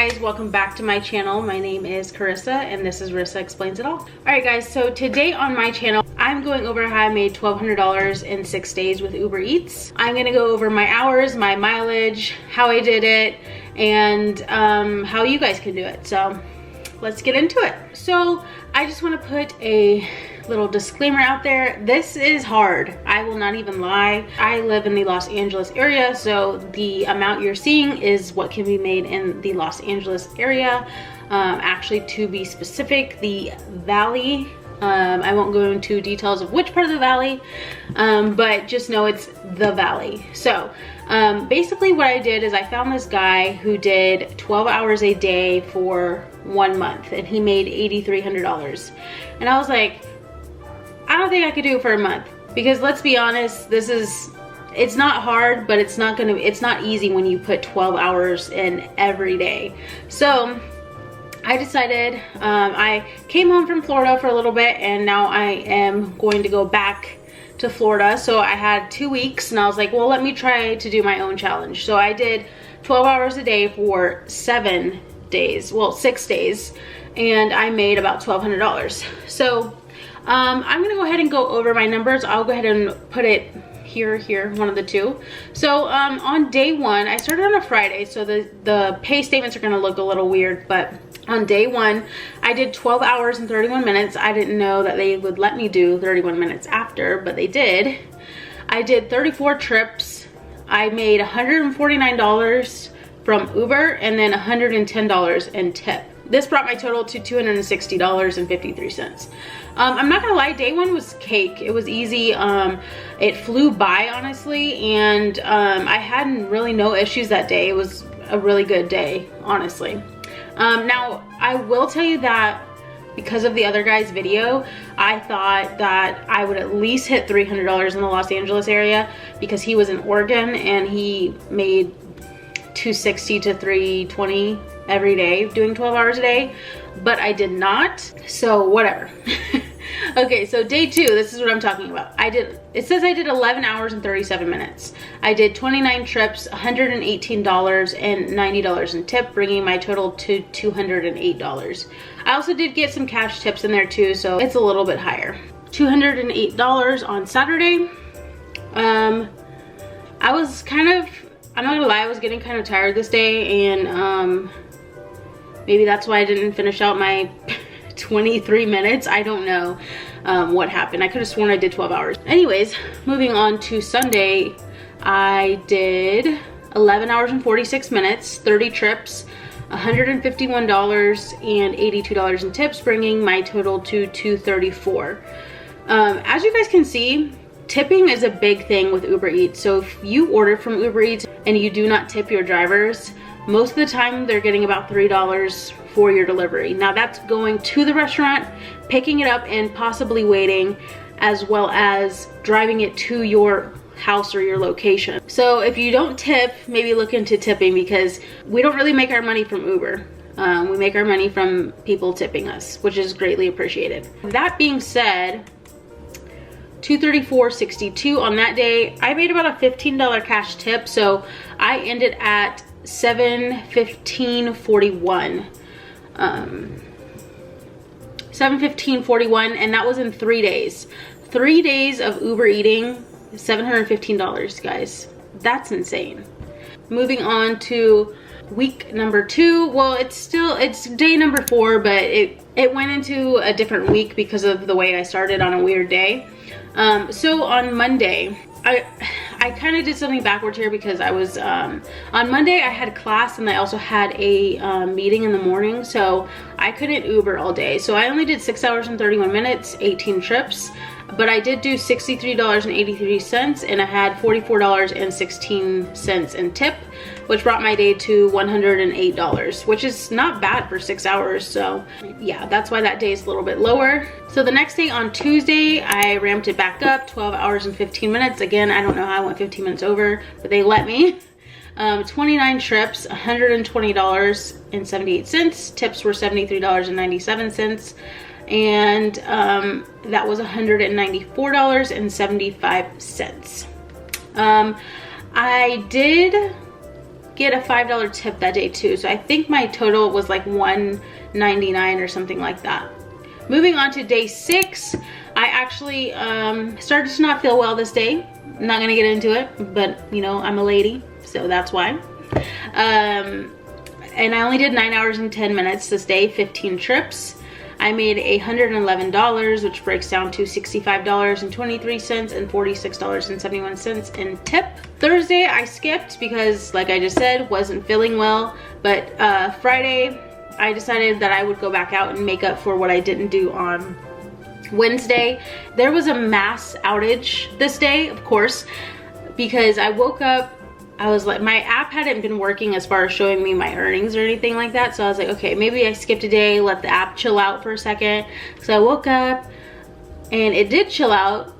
guys, welcome back to my channel. My name is Carissa and this is Rissa Explains It All. Alright guys, so today on my channel I'm going over how I made $1,200 in 6 days with Uber Eats. I'm gonna go over my hours, my mileage, how I did it, and how you guys can do it. So let's get into it. So I just want to put a little disclaimer out there. This is hard. I will not even lie. I live in the Los Angeles area, so the amount you're seeing is what can be made in the Los Angeles area. Actually, to be specific, the valley. I won't go into details of which part of the valley, but just know it's the valley. So basically what I did is I found this guy who did 12 hours a day for 1 month and he made $8,300. And I was like, I don't think I could do it for a month, because let's be honest, it's not hard, but it's not easy when you put 12 hours in every day. So I decided, I came home from Florida for a little bit and now I am going to go back to Florida. So I had 2 weeks and I was like, well, let me try to do my own challenge. So I did 12 hours a day for 7 days, well, 6 days, and I made about $1,200. So I'm gonna go ahead and go over my numbers. I'll go ahead and put it here, one of the two. So on day one, I started on a Friday, so the pay statements are gonna look a little weird, but on day one, I did 12 hours and 31 minutes. I didn't know that they would let me do 31 minutes after, but they did. I did 34 trips. I made $149 from Uber and then $110 in tip. This brought my total to $260.53. I'm not gonna lie, day one was cake. It was easy. It flew by, honestly, and I had really no issues that day. It was a really good day, honestly. Now, I will tell you that because of the other guy's video, I thought that I would at least hit $300 in the Los Angeles area, because he was in Oregon and he made $260 to $320 every day doing 12 hours a day, but I did not, so whatever. Okay, so day two, this is what I'm talking about. It says I did 11 hours and 37 minutes. I did 29 trips, $118 and $90 in tip, bringing my total to $208. I also did get some cash tips in there too, so it's a little bit higher. $208 on Saturday. I'm not gonna lie, I was getting kind of tired this day, and maybe that's why I didn't finish out my 23 minutes. I don't know what happened. I could have sworn I did 12 hours. Anyways, moving on to Sunday, I did 11 hours and 46 minutes, 30 trips, $151 and $82 in tips, bringing my total to $234. As you guys can see, tipping is a big thing with Uber Eats. So if you order from Uber Eats and you do not tip your drivers, most of the time they're getting about $3 for your delivery. Now that's going to the restaurant, picking it up and possibly waiting, as well as driving it to your house or your location. So if you don't tip, maybe look into tipping, because we don't really make our money from Uber. We make our money from people tipping us, which is greatly appreciated. That being said, $234.62 on that day. I made about a $15 cash tip, so I ended at $715.41. $715.41, and that was in 3 days. 3 days of Uber eating, $715, guys. That's insane. Moving on to week number 2. Well, it's day number 4, but it went into a different week because of the way I started on a weird day. So on Monday, I kind of did something backwards here, because I was on Monday I had class and I also had a meeting in the morning, so I couldn't Uber all day. So I only did 6 hours and 31 minutes, 18 trips, but I did do $63.83 and I had $44.16 in tip, which brought my day to $108, which is not bad for 6 hours. So yeah, that's why that day is a little bit lower. So the next day on Tuesday, I ramped it back up, 12 hours and 15 minutes. Again, I don't know how I went 15 minutes over, but they let me. 29 trips, $120.78. Tips were $73.97. And that was $194.75. I did get a $5 tip that day too. So I think my total was like $1.99 or something like that. Moving on to day 6, I actually started to not feel well this day. I'm not gonna get into it, but you know, I'm a lady, so that's why. And I only did 9 hours and 10 minutes this day, 15 trips. I made $111, which breaks down to $65.23 and $46.71 in tip. Thursday I skipped because, like I just said, wasn't feeling well. But Friday I decided that I would go back out and make up for what I didn't do on Wednesday. There was a mass outage this day, of course, because I woke up, I was like, my app hadn't been working as far as showing me my earnings or anything like that. So I was like, okay, maybe I skipped a day, let the app chill out for a second. So I woke up and it did chill out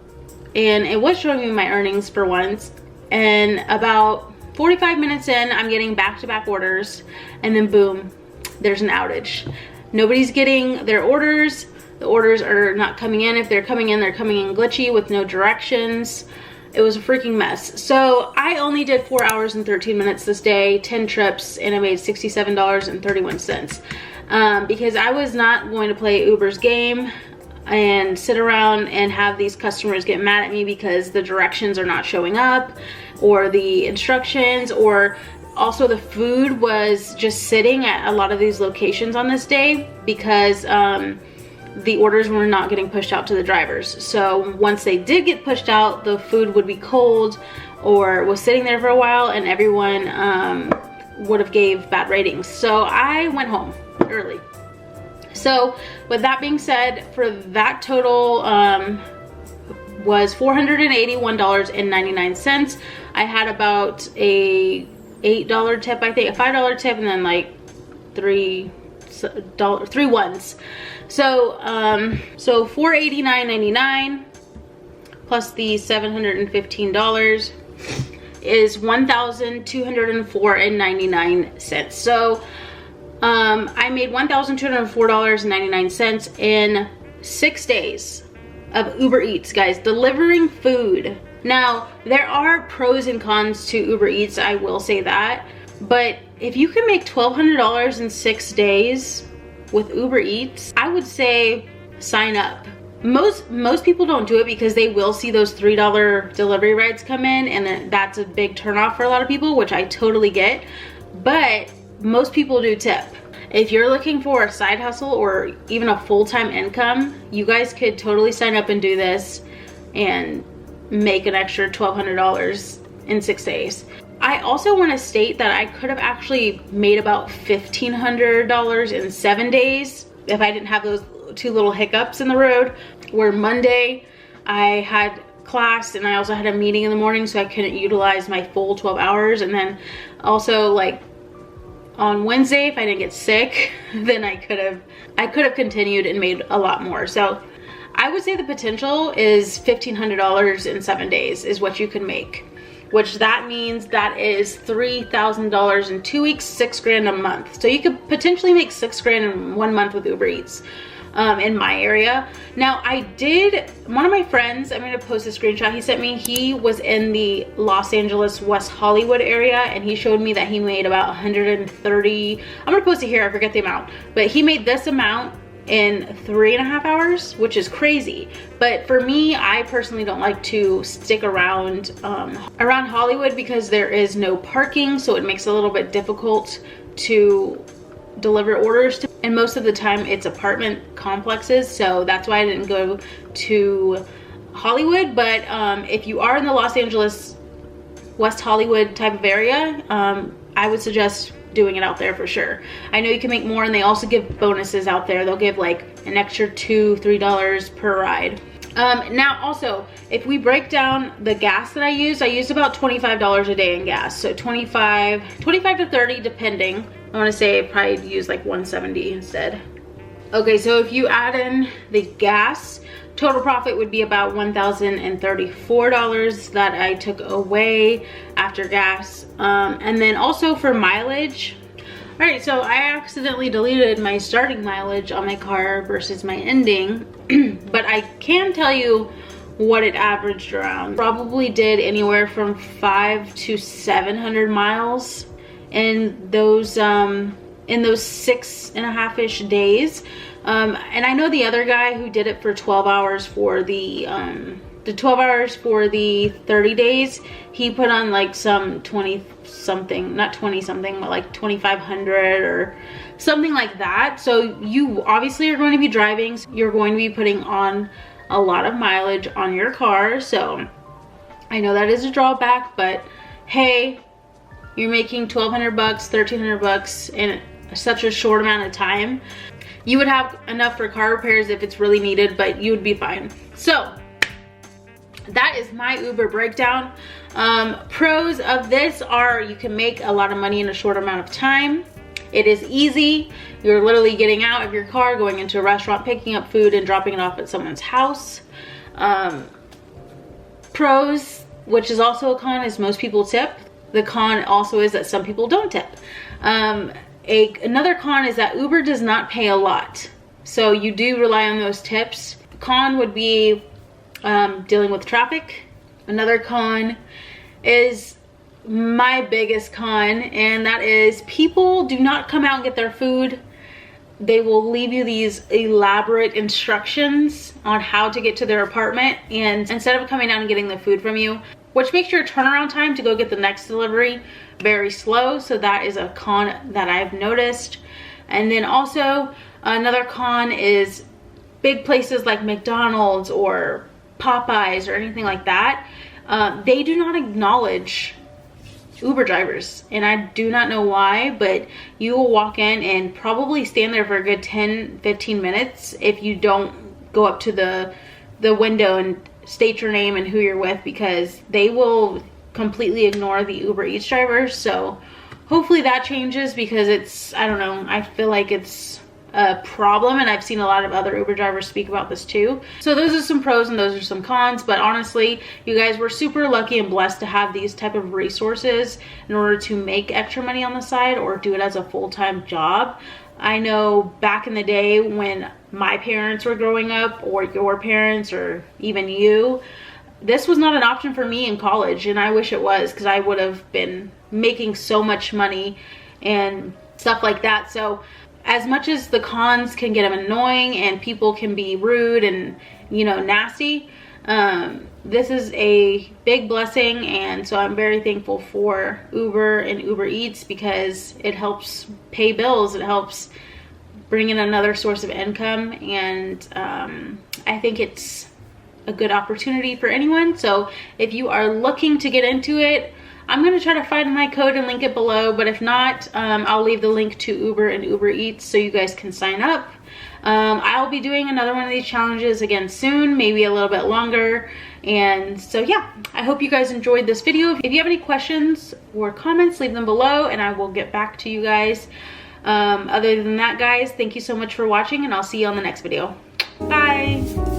and it was showing me my earnings for once. And about 45 minutes in, I'm getting back-to-back orders, and then boom, there's an outage. Nobody's getting their orders. The orders are not coming in. If they're coming in, they're coming in glitchy with no directions. It was a freaking mess. So I only did 4 hours and 13 minutes this day, 10 trips, and I made $67.31. Because I was not going to play Uber's game and sit around and have these customers get mad at me because the directions are not showing up, or the instructions, or also the food was just sitting at a lot of these locations on this day because the orders were not getting pushed out to the drivers. So once they did get pushed out, the food would be cold or was sitting there for a while, and everyone would have gave bad ratings. So I went home early. So with that being said, for that total was $481.99. I had about a $8 tip, I think, a $5 tip, and then like three ones. So so $489.99 plus the $715 is $1,204.99. So I made $1,204.99 in 6 days of Uber Eats, guys, delivering food. Now, there are pros and cons to Uber Eats, I will say that, but if you can make $1,200 in 6 days with Uber Eats, I would say sign up. Most people don't do it because they will see those $3 delivery rides come in, and then that's a big turnoff for a lot of people, which I totally get, but most people do tip. If you're looking for a side hustle or even a full-time income, you guys could totally sign up and do this and make an extra $1,200 in 6 days. I also want to state that I could have actually made about $1,500 in 7 days if I didn't have those 2 little hiccups in the road, where Monday I had class and I also had a meeting in the morning, so I couldn't utilize my full 12 hours. And then also, like, on Wednesday, if I didn't get sick, then I could have continued and made a lot more. So I would say the potential is $1,500 in 7 days is what you can make, which that means that is $3,000 in 2 weeks, $6 grand a month. So you could potentially make $6 grand in 1 month with Uber Eats in my area. Now, one of my friends, I'm gonna post a screenshot he sent me. He was in the Los Angeles, West Hollywood area, and he showed me that he made about 130, I'm gonna post it here, I forget the amount, but he made this amount in 3.5 hours, which is crazy. But for me, I personally don't like to stick around Hollywood because there is no parking, so it makes it a little bit difficult to deliver orders to, and most of the time it's apartment complexes, so that's why I didn't go to Hollywood. But if you are in the Los Angeles, West Hollywood type of area, I would suggest doing it out there for sure. I know you can make more, and they also give bonuses out there. They'll give like an extra $2-3 per ride. Now also, if we break down the gas that I used about $25 a day in gas. So 25 to 30 depending. I want to say I probably use like 170 instead. Okay, so if you add in the gas, total profit would be about $1,034 that I took away after gas. And then also for mileage. All right, so I accidentally deleted my starting mileage on my car versus my ending, but I can tell you what it averaged around. Probably did anywhere from 500 to 700 miles in those 6.5-ish days. And I know the other guy who did it for 12 hours for the 12 hours for the 30 days, he put on like some 20 something, not 20 something, but like 2,500 or something like that. So you obviously are going to be driving, so you're going to be putting on a lot of mileage on your car. So I know that is a drawback, but hey, you're making 1,200 bucks, 1,300 bucks in such a short amount of time. You would have enough for car repairs if it's really needed, but you would be fine. So that is my Uber breakdown. Pros of this are you can make a lot of money in a short amount of time. It is easy. You're literally getting out of your car, going into a restaurant, picking up food and dropping it off at someone's house. Pros, which is also a con, is most people tip. The con also is that some people don't tip. Another con is that Uber does not pay a lot. So you do rely on those tips. Con would be dealing with traffic. Another con is my biggest con, and that is people do not come out and get their food. They will leave you these elaborate instructions on how to get to their apartment, and instead of coming out and getting the food from you, which makes your turnaround time to go get the next delivery very slow. So that is a con that I've noticed. And then also another con is big places like McDonald's or Popeyes or anything like that. They do not acknowledge Uber drivers, and I do not know why, but you will walk in and probably stand there for a good 10-15 minutes if you don't go up to the window and state your name and who you're with, because they will completely ignore the Uber Eats drivers. So hopefully that changes, because it's, I don't know, I feel like it's a problem, and I've seen a lot of other Uber drivers speak about this too. So those are some pros and those are some cons, but honestly, you guys were super lucky and blessed to have these type of resources in order to make extra money on the side or do it as a full-time job. I know back in the day when my parents were growing up, or your parents, or even you, this was not an option for me in college, and I wish it was, because I would have been making so much money and stuff like that. So as much as the cons can get annoying and people can be rude and, you know, nasty, this is a big blessing, and so I'm very thankful for Uber and Uber Eats, because it helps pay bills, it helps bring in another source of income, and I think it's a good opportunity for anyone. So if you are looking to get into it, I'm going to try to find my code and link it below, but if not, I'll leave the link to Uber and Uber Eats so you guys can sign up. I'll be doing another one of these challenges again soon, maybe a little bit longer. And so yeah, I hope you guys enjoyed this video. If you have any questions or comments, leave them below and I will get back to you guys. Other than that, guys, thank you so much for watching, and I'll see you on the next video. Bye.